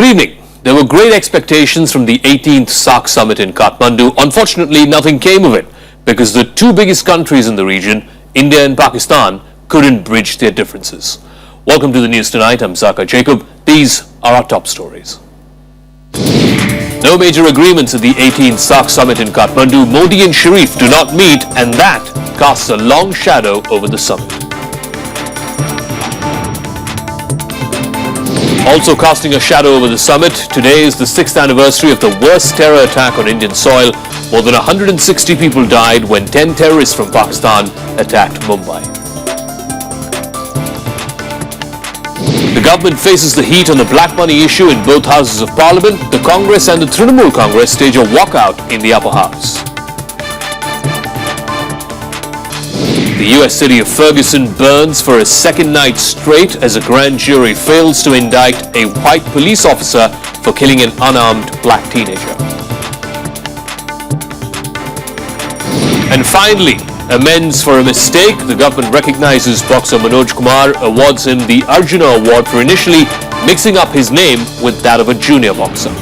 evening. There were great expectations from the 18th SAARC summit in Kathmandu. Unfortunately, nothing came of it because the two biggest countries in the region, India and Pakistan, couldn't bridge their differences. Welcome to the news tonight. I'm Zaka Jacob. These are our top stories. No major agreements at the 18th SAARC summit in Kathmandu. Modi and Sharif do not meet, and that casts a long shadow over the summit. Also casting a shadow over the summit, today is the 6th anniversary of the worst terror attack on Indian soil. More than 160 people died when 10 terrorists from Pakistan attacked Mumbai. The government faces the heat on the black money issue in both houses of parliament. The Congress and the Trinamool Congress stage a walkout in the upper house. The US city of Ferguson burns for a second night straight as a grand jury fails to indict a white police officer for killing an unarmed black teenager. And finally, amends for a mistake. The government recognizes boxer Manoj Kumar, awards him the Arjuna Award for initially mixing up his name with that of a junior boxer.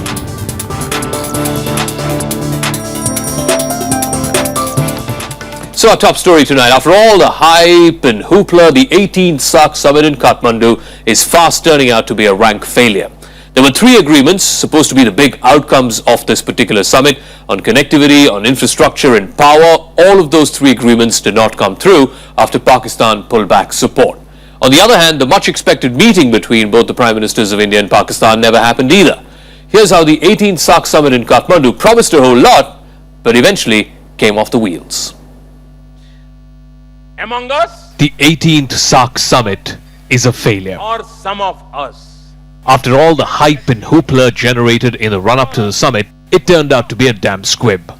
So our top story tonight, after all the hype and hoopla, the 18th SAARC summit in Kathmandu is fast turning out to be a rank failure. There were three agreements supposed to be the big outcomes of this particular summit on connectivity, on infrastructure and power. All of those three agreements did not come through after Pakistan pulled back support. On the other hand, the much expected meeting between both the Prime Ministers of India and Pakistan never happened either. Here's how the 18th SAARC summit in Kathmandu promised a whole lot, but eventually came off the wheels. Among us, the 18th SAARC summit is a failure. or some of us. After all the hype and hoopla generated in the run-up to the summit, it turned out to be a damn squib.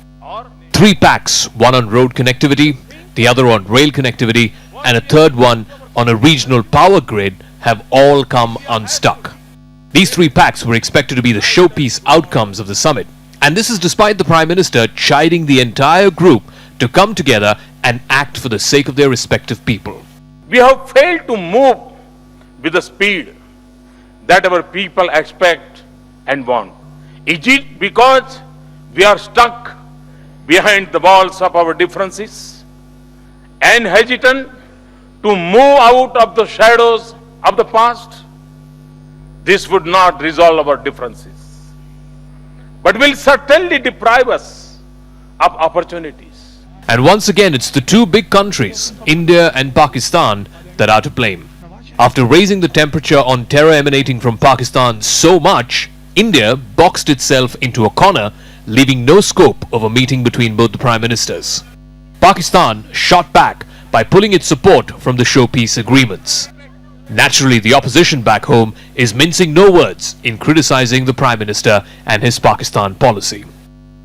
Three pacts, one on road connectivity, the other on rail connectivity, and a third one on a regional power grid have all come unstuck. These three pacts were expected to be the showpiece outcomes of the summit, and this is despite the Prime Minister chiding the entire group to come together and act for the sake of their respective people. We have failed to move with the speed that our people expect and want. Is it because we are stuck behind the walls of our differences and hesitant to move out of the shadows of the past? This would not resolve our differences, but will certainly deprive us of opportunities. And once again, it's the two big countries, India and Pakistan, that are to blame. After raising the temperature on terror emanating from Pakistan so much, India boxed itself into a corner, leaving no scope of a meeting between both the Prime Ministers. Pakistan shot back by pulling its support from the showpiece agreements. Naturally, the opposition back home is mincing no words in criticizing the Prime Minister and his Pakistan policy.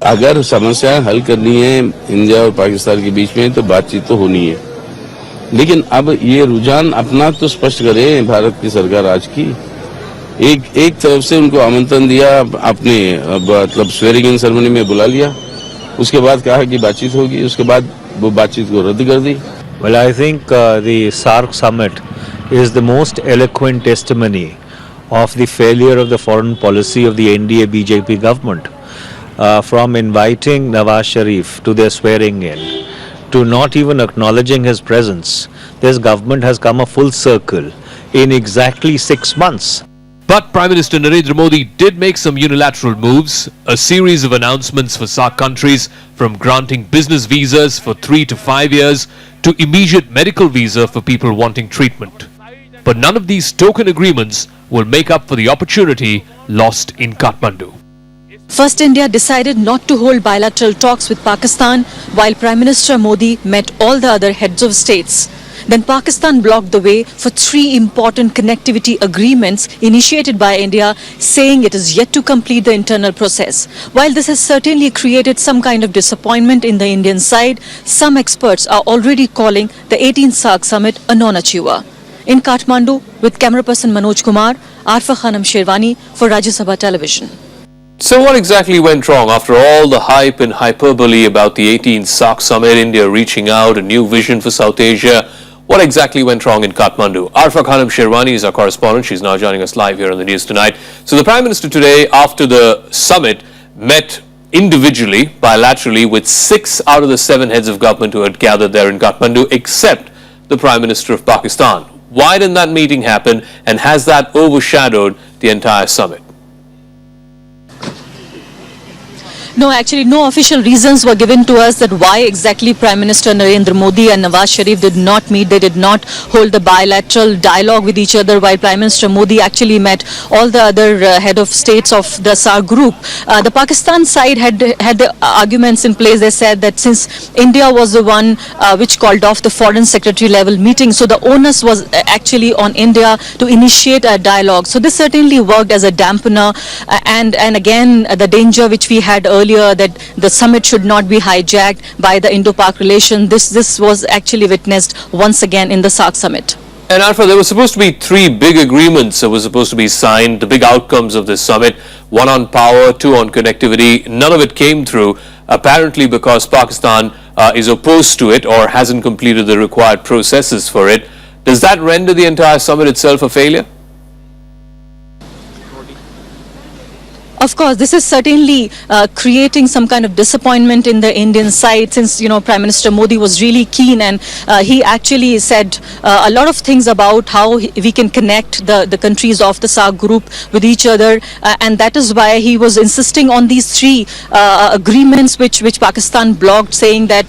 अगर समस्याएं हल करनी है India और पाकिस्तान के बीच में तो बातचीत तो होनी है, लेकिन अब ये रुझान अपना तो स्पष्ट करे भारत की सरकार आज की। एक तरफ से उनको आमंत्रण दिया, अपने मतलब स्वेरिंग इन सेरेमनी में बुला लिया, उसके बाद कहा कि बातचीत होगी, उसके बाद वो बातचीत को रद्द कर दी। Well, I think the SAARC summit is the most eloquent testimony of the failure of the foreign policy of the NDA BJP government. From inviting Nawaz Sharif to their swearing in, to not even acknowledging his presence, this government has come a full circle in exactly 6 months. But Prime Minister Narendra Modi did make some unilateral moves, a series of announcements for SAARC countries, from granting business visas for 3 to 5 years to immediate medical visa for people wanting treatment. But none of these token agreements will make up for the opportunity lost in Kathmandu. First, India decided not to hold bilateral talks with Pakistan while Prime Minister Modi met all the other heads of states. Then Pakistan blocked the way for three important connectivity agreements initiated by India, saying it is yet to complete the internal process. While this has certainly created some kind of disappointment in the Indian side, some experts are already calling the 18th SAARC summit a non-achiever. In Kathmandu, with camera person Manoj Kumar, Arfa Khanam Sherwani for Rajya Sabha Television. So what exactly went wrong after all the hype and hyperbole about the 18th SAARC summit, India reaching out, a new vision for South Asia? What exactly went wrong in Kathmandu? Arfa Khanam Sherwani is our correspondent. She's now joining us live here on the news tonight. So the Prime Minister today, after the summit, met individually, bilaterally, with 6 out of the 7 heads of government who had gathered there in Kathmandu, except the Prime Minister of Pakistan. Why didn't that meeting happen, and has that overshadowed the entire summit? No, actually, no official reasons were given to us that why exactly Prime Minister Narendra Modi and Nawaz Sharif did not meet. They did not hold the bilateral dialogue with each other, while Prime Minister Modi actually met all the other head of states of the SAARC group. The Pakistan side had the arguments in place. They said that since India was the one which called off the foreign secretary level meeting, so the onus was actually on India to initiate a dialogue. So this certainly worked as a dampener, and again the danger which we had earlier, that the summit should not be hijacked by the Indo-Pak relation. This was actually witnessed once again in the SAARC summit. And Alpha, there were supposed to be 3 big agreements that were supposed to be signed, the big outcomes of this summit, 1 on power, 2 on connectivity. None of it came through, apparently because Pakistan is opposed to it or hasn't completed the required processes for it. Does that render the entire summit itself a failure? Of course, this is certainly creating some kind of disappointment in the Indian side, since, Prime Minister Modi was really keen, and he actually said a lot of things about how we can connect the countries of the SAARC group with each other, and that is why he was insisting on these 3 agreements which Pakistan blocked, saying that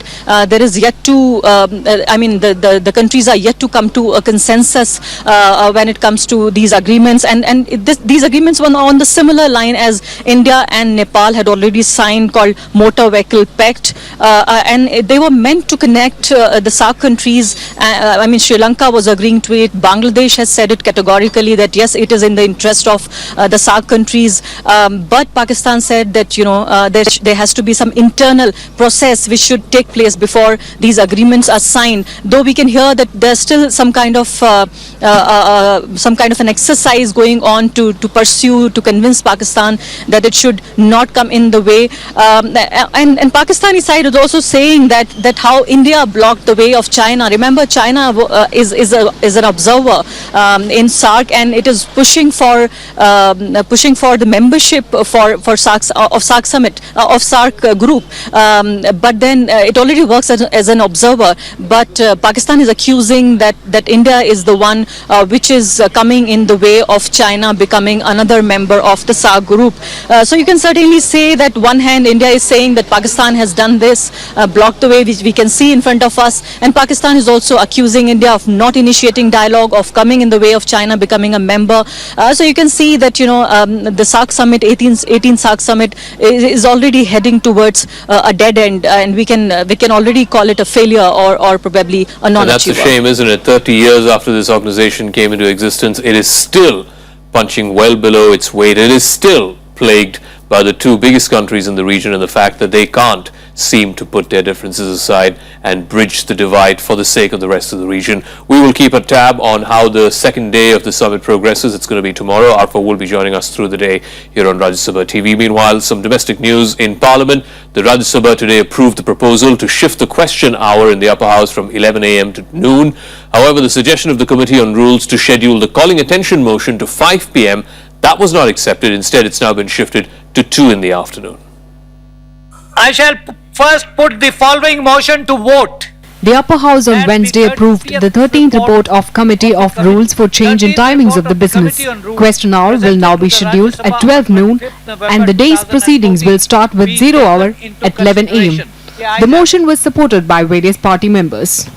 there is yet to, the countries are yet to come to a consensus when it comes to these agreements, and these agreements were on the similar line as India and Nepal had already signed, called Motor Vehicle Pact, and they were meant to connect the SAARC countries. Sri Lanka was agreeing to it. Bangladesh has said it categorically that yes, it is in the interest of the SAARC countries, but Pakistan said that there has to be some internal process which should take place before these agreements are signed. Though we can hear that there's still some kind of an exercise going on to convince Pakistan that it should not come in the way, and Pakistani side is also saying that how India blocked the way of China. Remember, China is an observer in SAARC, and it is pushing for the membership for SAARC summit of SAARC group, but then it already works as an observer. But Pakistan is accusing that India is the one which is coming in the way of China becoming another member of the SAARC group. So you can certainly say that one hand India is saying that Pakistan has done this, blocked the way, which we can see in front of us, and Pakistan is also accusing India of not initiating dialogue, of coming in the way of China becoming a member. So you can see that the SAARC summit, 18 SAARC summit, is already heading towards a dead end, and we can already call it a failure or probably a non-achiever. And that's a shame, isn't it? 30 years after this organization came into existence, it is still punching well below its weight. It is still plagued by the 2 biggest countries in the region and the fact that they can't seem to put their differences aside and bridge the divide for the sake of the rest of the region. We will keep a tab on how the second day of the summit progresses. It's going to be tomorrow. Arfa will be joining us through the day here on Rajya Sabha TV. Meanwhile, some domestic news in Parliament. The Rajya Sabha today approved the proposal to shift the question hour in the upper house from 11 a.m. to noon. However, the suggestion of the Committee on Rules to schedule the calling attention motion to 5 p.m. that was not accepted. Instead, it's now been shifted to 2 in the afternoon. I shall first put the following motion to vote. The upper house on Wednesday approved the 13th report of Committee of Rules for change in timings of the business. Question hour will now be scheduled at 12 noon and the day's proceedings will start with 0 hour at 11 am. The motion was supported by various party members.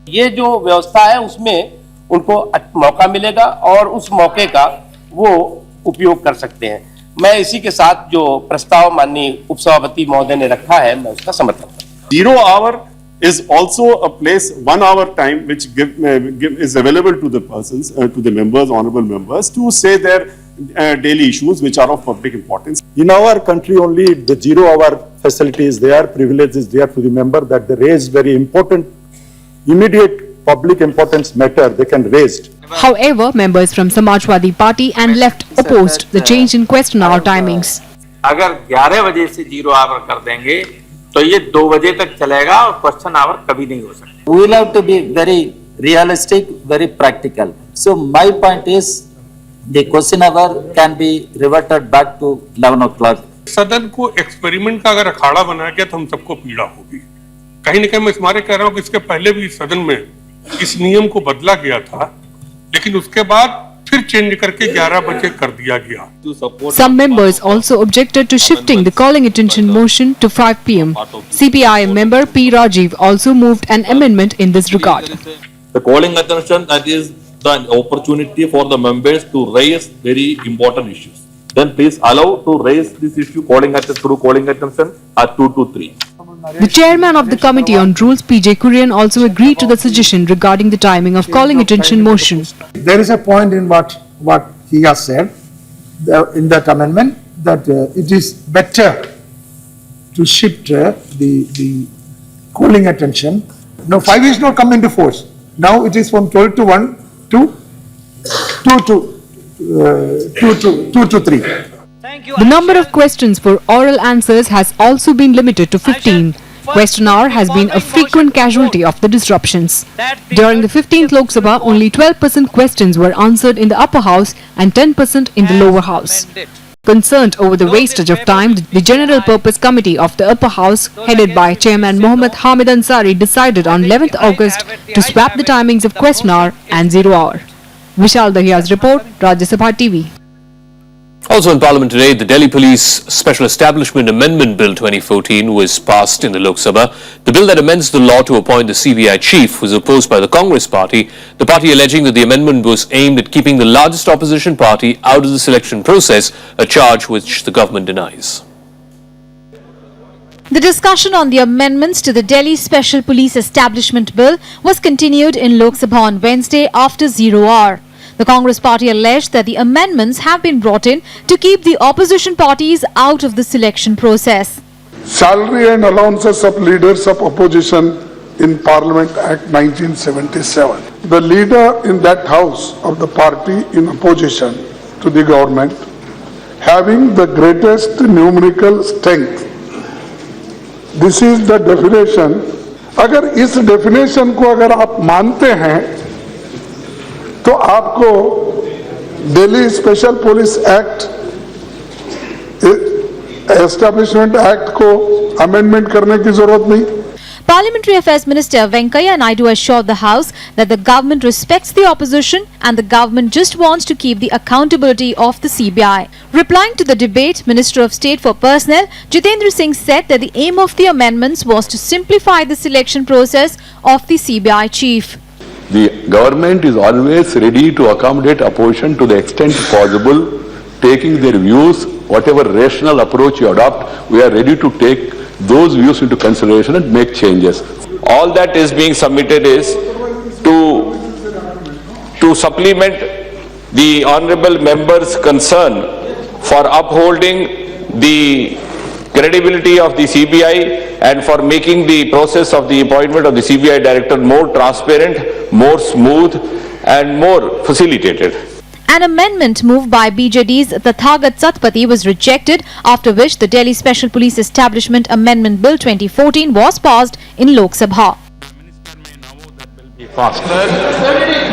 ये जो व्यवस्था है उसमें उनको मौका मिलेगा और उस मौके का वो उपयोग कर सकते हैं। मैं इसी के साथ जो प्रस्ताव माननीय उपसभापति महोदय ने रखा है मैं उसका समर्थन करता हूं। 0 hour is also a place, 1 hour time which is available to the persons, to the members, honorable members, to say their daily issues which are of public importance. In our country only the 0 hour facility is there, privilege is there to the member that they raise very important, immediate public importance matter they can raise. However, members from Samajwadi Party and left opposed the change in question hour timings. अगर 11 बजे से 0 our कर देंगे तो ये 2 बजे तक चलेगा और क्वेश्चन आवर कभी नहीं हो सकता। We will have to be very realistic, very practical. So my point is, the question hour can be reverted back to 11 o'clock. सदन को एक्सपेरिमेंट का अगर अखाड़ा बनाया गया तो हम सबको पीड़ा होगी। कहीं न कहीं मैं इस मारे कह रहा हूँ कि इसके पहले भी सदन में इस नियम को बदला गया था, लेकिन उसके बाद फिर चेंज करके 11 बजे कर दिया गया। Some members also objected to shifting the calling attention motion to 5 p.m. CPI member P. Rajiv also moved an amendment in this regard. The calling attention, that is the opportunity for the members to raise very important issues. Then please allow to raise this issue calling attention at 2 to 3. The chairman of the Committee on Rules, P.J. Kurian, also agreed to the suggestion regarding the timing of calling attention motion. There is a point in what he has said in that amendment, that it is better to shift the calling attention. Now 5 is not come into force. Now it is from 12 to 1 to 2 to 3. The number of questions for oral answers has also been limited to 15. Question hour has been a frequent casualty of the disruptions. During the 15th Lok Sabha, only 12% questions were answered in the upper house and 10% in the lower house. Concerned over the wastage of time, the General Purpose Committee of the upper house, headed by Chairman Mohammad Hamid Ansari, decided on 11th August to swap the timings of question hour and 0 hour. Vishal Dahiya's report, Rajya Sabha TV. Also in Parliament today, the Delhi Police Special Establishment Amendment Bill 2014 was passed in the Lok Sabha. The bill that amends the law to appoint the CBI chief was opposed by the Congress party, the party alleging that the amendment was aimed at keeping the largest opposition party out of the selection process, a charge which the government denies. The discussion on the amendments to the Delhi Special Police Establishment Bill was continued in Lok Sabha on Wednesday after 0 hour. The Congress party alleged that the amendments have been brought in to keep the opposition parties out of the selection process. Salary and allowances of leaders of opposition in Parliament Act 1977. The leader in that house of the party in opposition to the government, having the greatest numerical strength. This is the definition. अगर इस definition को अगर आप मानते हैं तो आपको Delhi special police act establishment act को अमेंडमेंट करने की जरूरत नहीं। Parliamentary Affairs Minister Venkaiah Naidu assured the House that the government respects the opposition and the government just wants to keep the accountability of the CBI. Replying to the debate, Minister of State for Personnel Jitendra Singh said that the aim of the amendments was to simplify the selection process of the CBI chief. The government is always ready to accommodate opposition to the extent possible, taking their views, whatever rational approach you adopt, we are ready to take those views into consideration and make changes. All that is being submitted is to supplement the honorable members' concern for upholding the credibility of the CBI and for making the process of the appointment of the CBI director more transparent, more smooth and more facilitated. An amendment moved by BJD's Tathagat Satpathy was rejected, after which the Delhi Special Police Establishment Amendment Bill 2014 was passed in Lok Sabha.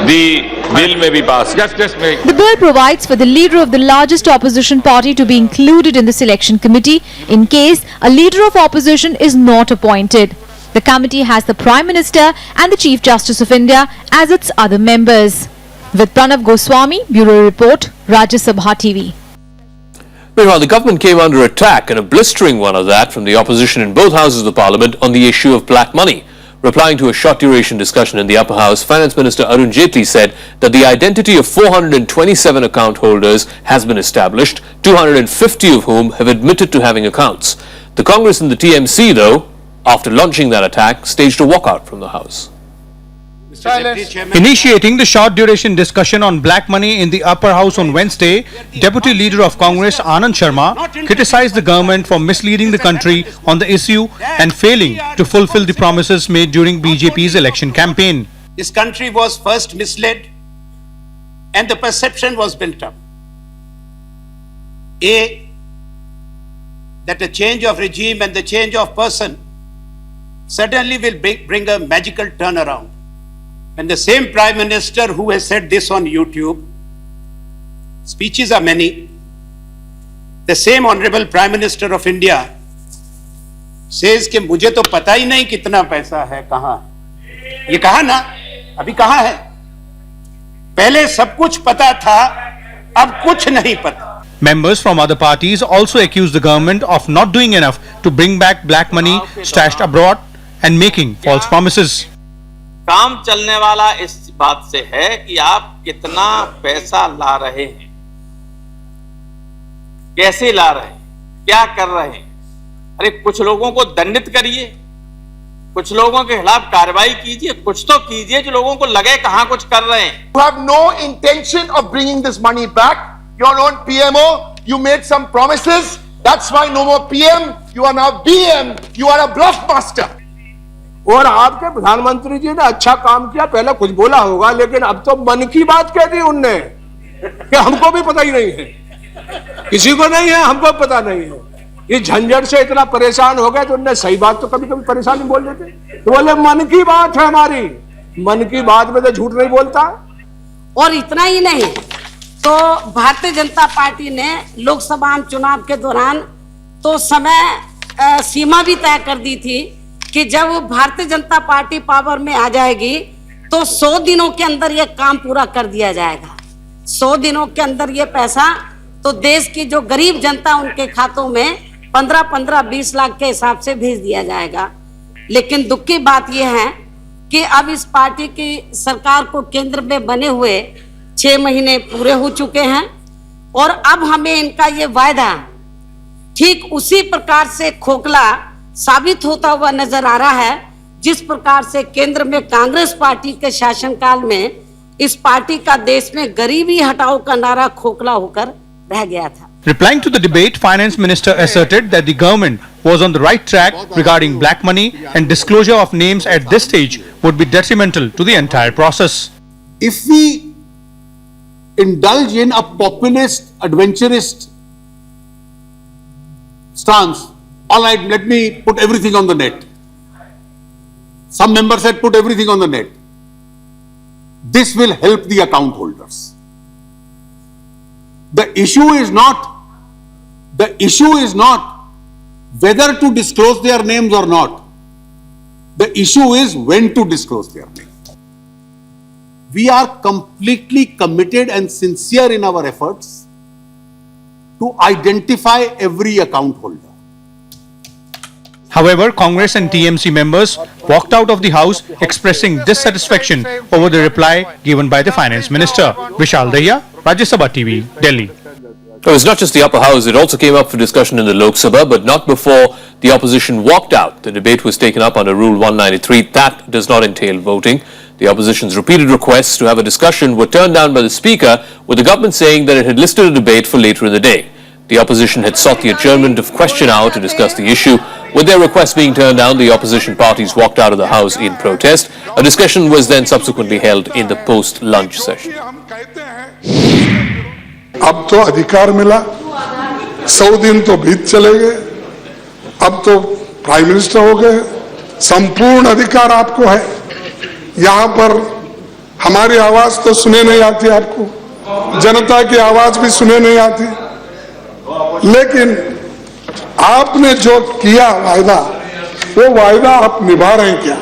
The bill may be passed. The bill provides for the leader of the largest opposition party to be included in the selection committee in case a leader of opposition is not appointed. The committee has the Prime Minister and the Chief Justice of India as its other members. With Pranav Goswami, Bureau Report, Rajya Sabha TV. Meanwhile, the government came under attack, and a blistering one of that, from the opposition in both houses of the parliament on the issue of black money. Replying to a short-duration discussion in the upper house, Finance Minister Arun Jaitley said that the identity of 427 account holders has been established, 250 of whom have admitted to having accounts. The Congress and the TMC, though, after launching that attack, staged a walkout from the house. Initiating the short-duration discussion on black money in the upper house on Wednesday, Deputy Leader of Congress Anand Sharma criticized the government for misleading the country on the issue and failing to fulfill the promises made during BJP's election campaign. This country was first misled and the perception was built up. That the change of regime and the change of person certainly will bring a magical turnaround. And the same Prime Minister who has said this on YouTube, speeches are many, the same Honorable Prime Minister of India says कि मुझे तो पता ही नहीं कितना पैसा है, कहां है। ये कहा ना, अभी कहां है? पहले सब कुछ पता था, अब कुछ नहीं पता। Members from other parties also accused the government of not doing enough to bring back black money stashed abroad and making false promises. काम चलने वाला इस बात से है कि आप कितना पैसा ला रहे हैं, कैसे ला रहे हैं, क्या कर रहे हैं। अरे कुछ लोगों को दंडित करिए, कुछ लोगों के खिलाफ कार्रवाई कीजिए, कुछ तो कीजिए जो लोगों को लगे कहां कुछ कर रहे हैं। You have no intention of bringing this money back. You're on PMO. You made some promises. That's why no more PM. You are now BM. You are a bluff master. और आपके प्रधानमंत्री जी ने अच्छा काम किया, पहले कुछ बोला होगा, लेकिन अब तो मन की बात कह दी उनने कि हमको भी पता ही नहीं है, किसी को नहीं है, हमको पता नहीं है। इस झंझट से इतना परेशान हो गए तो उनने सही बात तो कभी कभी परेशानी बोल देते, तो बोले मन की बात है हमारी, मन की बात में तो झूठ नहीं बोलता। और इतना ही नहीं, तो भारतीय जनता पार्टी ने लोकसभा चुनाव के दौरान तो समय सीमा भी तय कर दी थी कि जब भारतीय जनता पार्टी पावर में आ जाएगी तो 100 दिनों के अंदर ये काम पूरा कर दिया जाएगा। 100 दिनों के अंदर ये पैसा तो देश की जो गरीब जनता उनके खातों में 15-20 लाख के हिसाब से भेज दिया जाएगा। लेकिन दुख की बात यह है कि अब इस पार्टी की सरकार को केंद्र में बने हुए 6 महीने पूरे हो चुके हैं और अब हमें इनका ये वायदा ठीक उसी प्रकार से खोखला साबित होता हुआ नजर आ रहा है जिस प्रकार से केंद्र में कांग्रेस पार्टी के शासनकाल में इस पार्टी का देश में गरीबी हटाओ का नारा खोखला होकर रह गया था। Replying to the debate, Finance Minister asserted that the government was on the right track regarding black money and disclosure of names at this stage would be detrimental to the entire process. If we indulge in a populist, adventurist stance, all right, let me put everything on the net. Some members said put everything on the net. This will help the account holders. The issue is not whether to disclose their names or not. The issue is when to disclose their names. We are completely committed and sincere in our efforts to identify every account holder. However, Congress and TMC members walked out of the House expressing dissatisfaction over the reply given by the Finance Minister. Vishal Dahiya, Rajya Sabha TV, Delhi. It was not just the upper house, it also came up for discussion in the Lok Sabha, but not before the opposition walked out. The debate was taken up under Rule 193. That does not entail voting. The opposition's repeated requests to have a discussion were turned down by the Speaker, with the government saying that it had listed a debate for later in the day. The opposition had sought the adjournment of question hour to discuss the issue. With their request being turned down, the opposition parties walked out of the House in protest. A discussion was then subsequently held in the post-lunch session. अब तो अधिकार मिला, 100 दिन तो बीत चले गए, अब तो प्राइम मिनिस्टर हो गए, संपूर्ण अधिकार आपको है। यहाँ पर हमारी आवाज तो सुने नहीं आती, आपको जनता की आवाज भी सुने नहीं आती, लेकिन आपने जो किया वायदा, वो वायदा आप निभा रहे हैं क्या?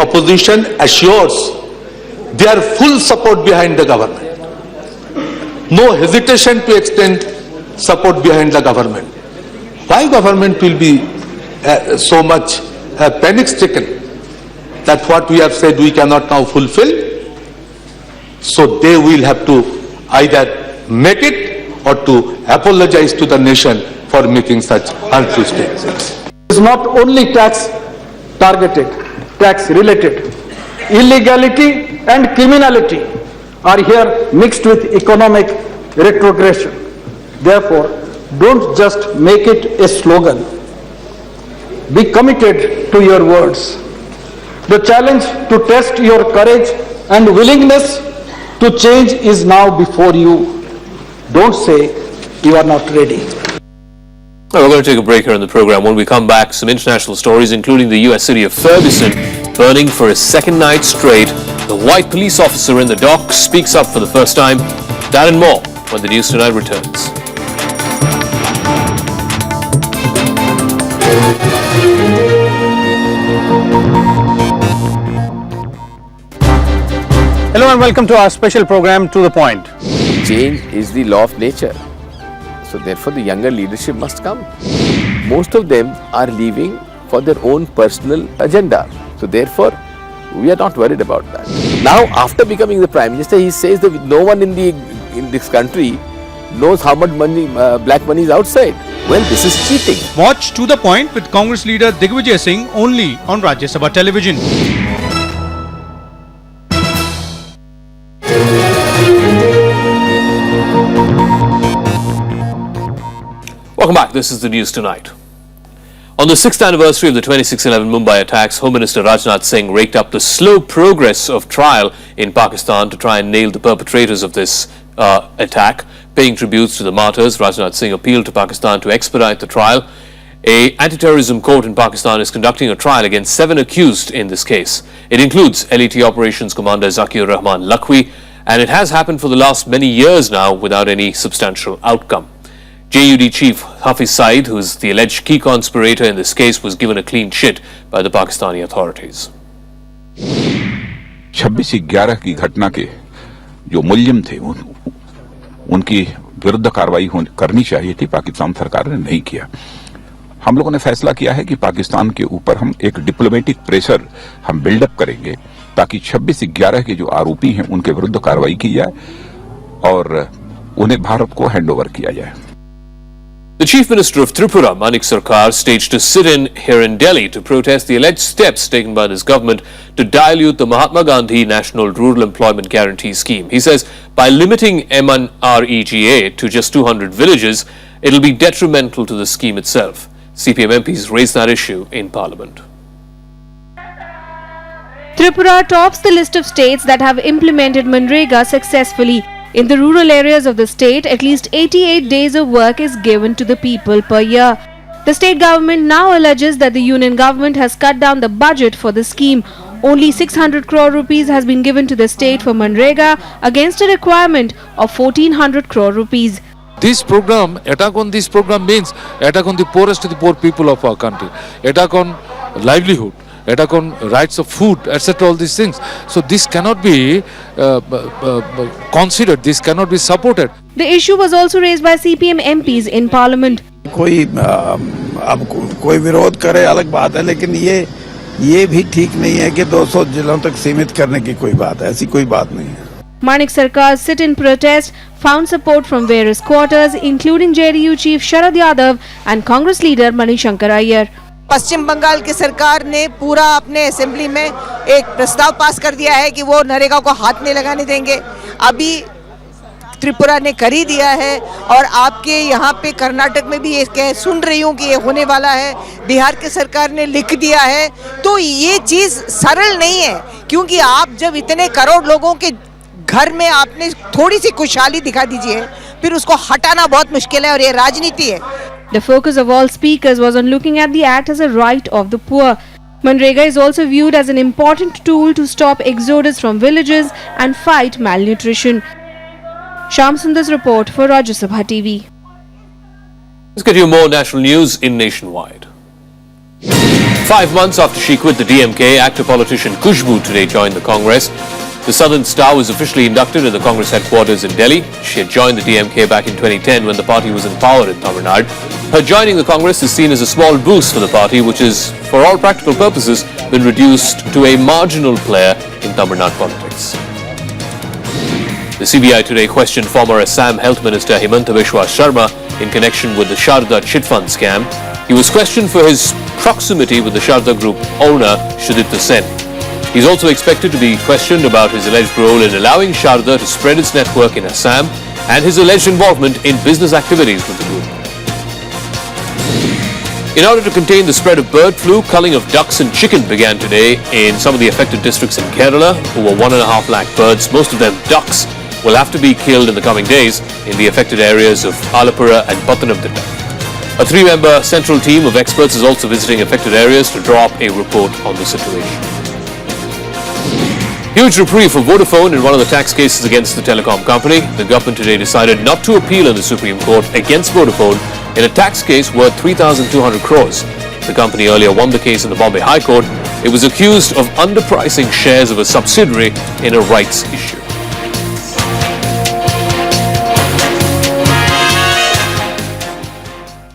Opposition assures their full support behind the government. No hesitation to extend support behind the government. Why government will be so much panic-stricken that what we have said we cannot now fulfill? So they will have to either make it or to apologize to the nation for making such untrue statements. It is not only tax targeted, tax related. Illegality and criminality are here mixed with economic retrogression. Therefore, don't just make it a slogan. Be committed to your words. The challenge to test your courage and willingness to change is now before you. Don't say you are not ready. We're going to take a break here in the program. When we come back, some international stories, including the U.S. city of Ferguson, burning for a second night straight. The white police officer in the dock speaks up for the first time. That and more when the News Tonight returns. Hello and welcome to our special program, To The Point. Change is the law of nature. So therefore the younger leadership must come. Most of them are leaving for their own personal agenda. So therefore we are not worried about that. Now after becoming the Prime Minister, he says that no one in this country knows how much money, black money is outside. Well, this is cheating. Watch To The Point with Congress leader Digvijay Singh only on Rajya Sabha television. Welcome back. This is the News Tonight. On the 6th anniversary of the 26/11 Mumbai attacks, Home Minister Rajnath Singh raked up the slow progress of trial in Pakistan to try and nail the perpetrators of this attack. Paying tributes to the martyrs, Rajnath Singh appealed to Pakistan to expedite the trial. An anti-terrorism court in Pakistan is conducting a trial against 7 accused in this case. It includes LET Operations Commander Zakir Rahman Lakhvi, and it has happened for the last many years now without any substantial outcome. JUD Chief Hafiz Saeed, who is the alleged key conspirator in this case, was given a clean chit by the Pakistani authorities. 26/11 की घटना के जो मुलजिम थे उनकी विरुद्ध कार्रवाई करनी चाहिए थी, पाकिस्तान सरकार ने नहीं किया। हम लोगों ने फैसला किया है कि पाकिस्तान के ऊपर हम एक डिप्लोमेटिक प्रेशर हम बिल्डअप करेंगे ताकि 26/11 के जो आरोपी हैं उनके विरुद्ध कार्रवाई की जाए और उन्हें भारत को हैंडओवर किया जाए। The Chief Minister of Tripura, Manik Sarkar, staged a sit-in here in Delhi to protest the alleged steps taken by this government to dilute the Mahatma Gandhi National Rural Employment Guarantee Scheme. He says by limiting MNREGA to just 200 villages, it will be detrimental to the scheme itself. CPM MPs raised that issue in Parliament. Tripura tops the list of states that have implemented Manrega successfully. In the rural areas of the state, at least 88 days of work is given to the people per year. The state government now alleges that the union government has cut down the budget for the scheme. Only 600 crore rupees has been given to the state for Manrega against a requirement of 1400 crore rupees. This program, attack on this program means attack on the poorest of the poor people of our country, attack on livelihood, attack on rights of food, etc. All these things. So this cannot be considered, this cannot be supported. The issue was also raised by CPM MPs in Parliament. कोई विरोध करे अलग बात है, लेकिन ये भी ठीक नहीं है कि 200 जिलों तक सीमित करने की कोई बात है, ऐसी कोई बात नहीं है। Manik Sarkar's sit-in protest found support from various quarters, including JDU Chief Sharad Yadav and Congress leader Manishankar Iyer. पश्चिम बंगाल की सरकार ने पूरा अपने असेंबली में एक प्रस्ताव पास कर दिया है कि वो नरेगा को हाथ नहीं लगाने देंगे। अभी त्रिपुरा ने कर ही दिया है और आपके यहाँ पे कर्नाटक में भी ये सुन रही हूँ कि ये होने वाला है। बिहार की सरकार ने लिख दिया है। तो ये चीज़ सरल नहीं है, क्योंकि आप जब इतने करोड़ लोगों के घर में आपने थोड़ी सी खुशहाली दिखा दीजिए, फिर उसको हटाना बहुत मुश्किल है और ये राजनीति है। The focus of all speakers was on looking at the act as a right of the poor. Manrega is also viewed as an important tool to stop exodus from villages and fight malnutrition. Shyam Sundar's report for Rajya Sabha TV. Let's get you more national news in Nationwide. 5 months after she quit the DMK, actor politician Khushbu today joined the Congress. The Southern star was officially inducted at the Congress headquarters in Delhi. She had joined the DMK back in 2010 when the party was in power in Tamil Nadu. Her joining the Congress is seen as a small boost for the party, which is, for all practical purposes, been reduced to a marginal player in Tamil Nadu politics. The CBI today questioned former Assam Health Minister Himanta Biswa Sharma in connection with the Sharda chit fund scam. He was questioned for his proximity with the Sharda Group owner Sudipta Sen. He is also expected to be questioned about his alleged role in allowing Sharda to spread its network in Assam and his alleged involvement in business activities with the group. In order to contain the spread of bird flu, culling of ducks and chicken began today in some of the affected districts in Kerala. Over 1.5 lakh birds, most of them ducks, will have to be killed in the coming days in the affected areas of Alappuzha and Pathanamthitta. A 3-member central team of experts is also visiting affected areas to draw up a report on the situation. Huge reprieve for Vodafone in one of the tax cases against the telecom company. The government today decided not to appeal in the Supreme Court against Vodafone in a tax case worth 3,200 crores. The company earlier won the case in the Bombay High Court. It was accused of underpricing shares of a subsidiary in a rights issue.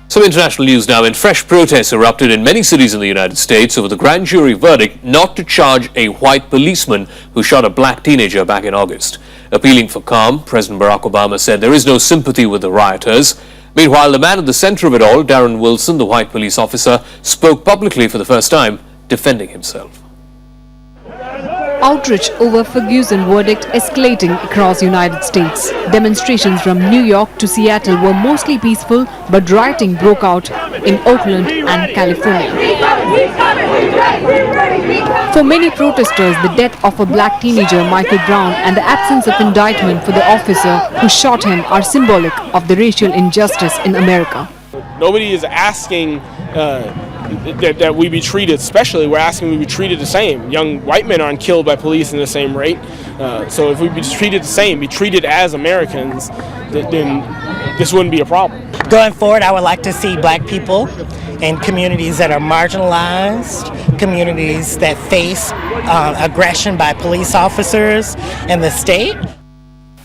Some international news now. In fresh protests erupted in many cities in the United States over the grand jury verdict not to charge a white policeman who shot a black teenager back in August. Appealing for calm, President Barack Obama said there is no sympathy with the rioters. Meanwhile, the man at the center of it all, Darren Wilson, the white police officer, spoke publicly for the first time, defending himself. Outrage over Ferguson verdict escalating across United States. Demonstrations from New York to Seattle were mostly peaceful, but rioting broke out in Oakland and California. For many protesters, the death of a black teenager, Michael Brown, and the absence of indictment for the officer who shot him are symbolic of the racial injustice in America. Nobody is asking that we be treated, especially we're asking we be treated the same. Young white men aren't killed by police in the same rate. So if we be treated the same, be treated as Americans, then this wouldn't be a problem. Going forward, I would like to see black people in communities that are marginalized, communities that face aggression by police officers and the state.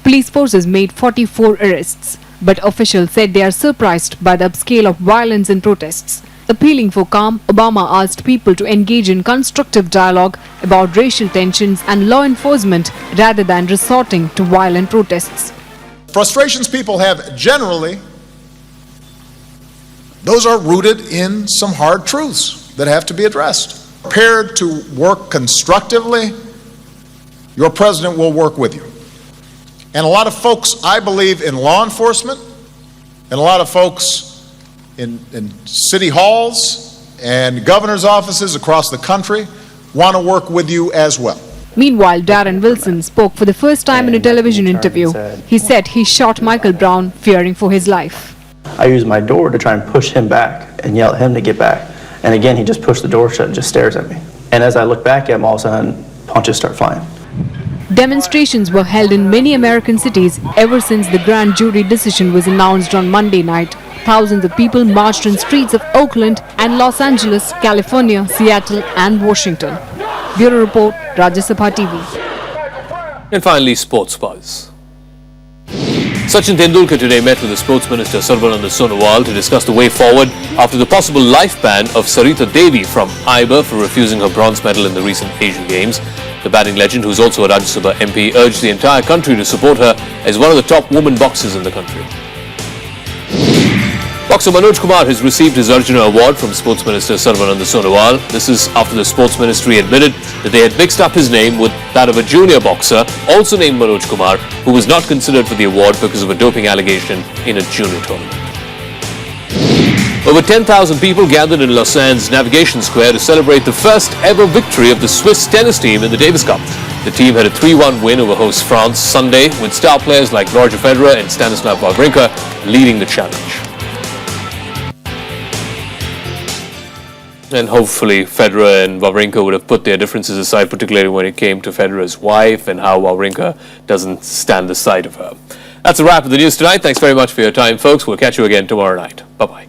Police forces made 44 arrests, but officials said they are surprised by the upscale of violence in protests. Appealing for calm, Obama asked people to engage in constructive dialogue about racial tensions and law enforcement rather than resorting to violent protests. Frustrations people have generally, those are rooted in some hard truths that have to be addressed. Prepared to work constructively, your president will work with you. And a lot of folks, I believe, in law enforcement, and a lot of folks in city halls and governor's offices across the country want to work with you as well. Meanwhile, Darren Wilson spoke for the first time in a television interview. He said he shot Michael Brown fearing for his life. I used my door to try and push him back and yell at him to get back. And again, he just pushed the door shut and just stares at me. And as I look back at him, all of a sudden, punches start flying. Demonstrations were held in many American cities ever since the grand jury decision was announced on Monday night. Thousands of people marched on streets of Oakland and Los Angeles, California, Seattle and Washington. Bureau Report, Rajya Sabha TV. And finally, sports buzz. Sachin Tendulkar today met with the Sports Minister Sarbananda Sonowal to discuss the way forward after the possible life ban of Sarita Devi from IBA for refusing her bronze medal in the recent Asian Games. The batting legend, who's also a Rajya Sabha MP, urged the entire country to support her as one of the top women boxers in the country. Boxer Manoj Kumar has received his Arjuna Award from Sports Minister Sarbananda Sonowal. This is after the Sports Ministry admitted that they had mixed up his name with that of a junior boxer, also named Manoj Kumar, who was not considered for the award because of a doping allegation in a junior tournament. Over 10,000 people gathered in Lausanne's Navigation Square to celebrate the first ever victory of the Swiss tennis team in the Davis Cup. The team had a 3-1 win over host France Sunday, with star players like Roger Federer and Stanislav Wawrinka leading the challenge. And hopefully Federer and Wawrinka would have put their differences aside, particularly when it came to Federer's wife and how Wawrinka doesn't stand the sight of her. That's a wrap of the news tonight. Thanks very much for your time, folks. We'll catch you again tomorrow night. Bye-bye.